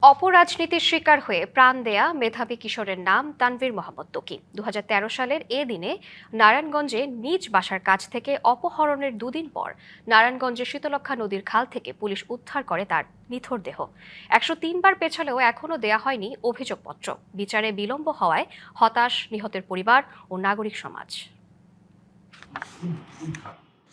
অপরাজনীতির শিকার হয়ে প্রাণ দেয়া মেধাবী কিশোরের নাম তানভীর মোহাম্মদ ত্বকি। 2013 সালের এ দিনে নারায়ণগঞ্জে নিজ বাসার কাছ থেকে অপহরণের দুদিন পর নারায়ণগঞ্জের শীতলক্ষ্যা নদীর খাল থেকে পুলিশ উদ্ধার করে তার নিথর দেহ। 103 বার পেছালেও এখনও দেয়া হয়নি অভিযোগপত্র। বিচারে বিলম্ব হওয়ায় হতাশ নিহতের পরিবার ও নাগরিক সমাজ।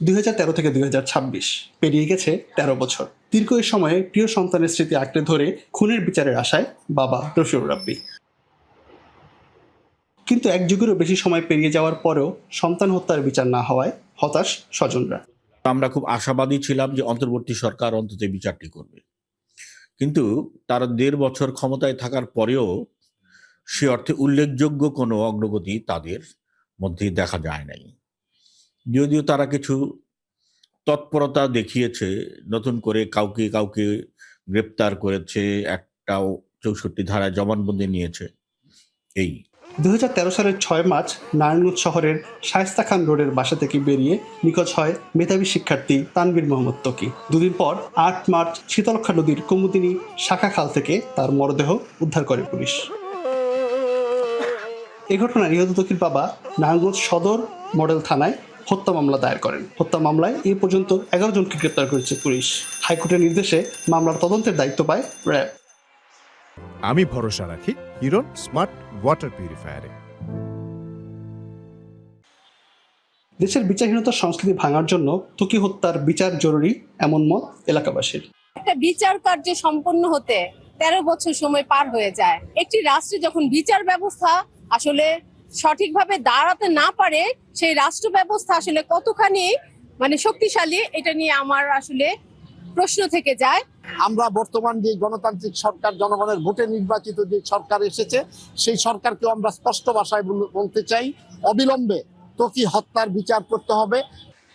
2013 থেকে 2026 পেরিয়ে গেছে 13 বছর। দীর্ঘ এই সময়ে প্রিয় সন্তানের স্মৃতি আঁকড়ে ধরে খুনের বিচারের আশায় বাবা রফিউর রাব্বি। কিন্তু এক যুগেরও বেশি সময় পেরিয়ে যাওয়ার পরেও সন্তান হত্যার বিচার না হওয়ায় হতাশ স্বজনরা। আমরা খুব আশাবাদী ছিলাম যে অন্তর্বর্তী সরকার অন্তত বিচারটি করবে, কিন্তু তারা 1.5 বছর ক্ষমতায় থাকার পরেও সে অর্থে উল্লেখযোগ্য কোনো অগ্রগতি তাদের মধ্যে দেখা যায় নাই। যদিও তারা কিছু তৎপরতা দেখিয়েছে, নতুন করে কাউকে কাউকে গ্রেপ্তার করেছে, একটাও 64 ধারায় জবানবন্দি নিয়েছে। এই 2013 সালের 6 মার্চ নারায়ণগঞ্জ শহরের শায়েস্তা খান রোডের বাসা থেকে বেরিয়ে নিখোঁজ হয় মেধাবী শিক্ষার্থী তানভীর মোহাম্মদ ত্বকি। দুদিন পর 8 মার্চ শীতলক্ষ্যা নদীর কুমুদিনী শাখা খাল থেকে তার মরদেহ উদ্ধার করে পুলিশ। এ ঘটনায় নিহত ত্বকির বাবা নারায়ণগঞ্জ সদর মডেল থানায় হত্যা মামলা দায়ের করেন। হত্যা মামলায় এ পর্যন্ত 11 জনকে গ্রেপ্তার করেছে পুলিশ। হাইকোর্টের নির্দেশে মামলার তদন্তের দায়িত্ব পায় র্যাব। আমি ভরসা রাখি হিরন স্মার্ট ওয়াটার পিউরিফায়ারে। দেশের বিচারহীনতার সংস্কৃতি ভাঙার জন্য ত্বকি হত্যার বিচার জরুরি, এমন মত এলাকাবাসীর। একটা বিচার কার্য সম্পন্ন হতে 13 বছর সময় পার হয়ে যায়। একটি রাষ্ট্রে যখন বিচার ব্যবস্থা আসলে সঠিকভাবে দাঁড়াতে না পারে, সেই রাষ্ট্র ব্যবস্থা আসলে কতখানি শক্তিশালী, এটা নিয়ে আমার আসলে প্রশ্ন থেকে যায়। আমরা বর্তমান যে গণতান্ত্রিক সরকার, জনগণের ভোটে নির্বাচিত যে সরকার এসেছে, সেই সরকারকেও আমরা স্পষ্ট ভাষায় বলতে চাই, অবিলম্বে ত্বকি হত্যার বিচার করতে হবে।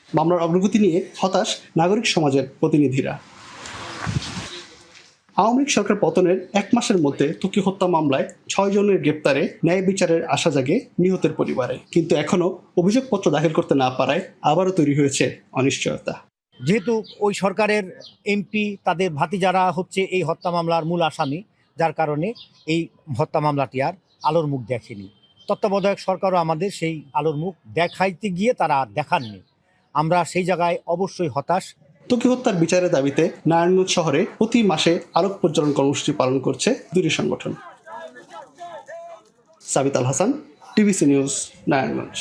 মামলার অগ্রগতি নিয়ে হতাশ নাগরিক সমাজের প্রতিনিধিরা। আওয়ামী লীগ সরকার পতনের 1 মাসের মধ্যে ত্বকি হত্যা মামলায় 6 জনের গ্রেপ্তারে ন্যায় বিচারের আশা জাগে নিহতের পরিবারে। কিন্তু এখনো অভিযোগপত্র দাখিল করতে না পারায় আবারও তৈরি হয়েছে অনিশ্চয়তা। যেহেতু ওই সরকারের এমপি তাদের ভাতিজারা হচ্ছে এই হত্যা মামলার মূল আসামি, যার কারণে এই হত্যা মামলাটি আর আলোর মুখ দেখেনি। তত্ত্বাবধায়ক সরকারও আমাদের সেই আলোর মুখ দেখাইতে গিয়ে তারা আর দেখাননি। আমরা সেই জায়গায় অবশ্যই হতাশ। ত্বকি হত্যার বিচারের দাবিতে নারায়ণগঞ্জ শহরে প্রতি মাসে আলোক প্রজ্বলন কর্মসূচি পালন করছে দুটি সংগঠন। সাবিত আল হাসান, টিভিসি নিউজ, নারায়ণগঞ্জ।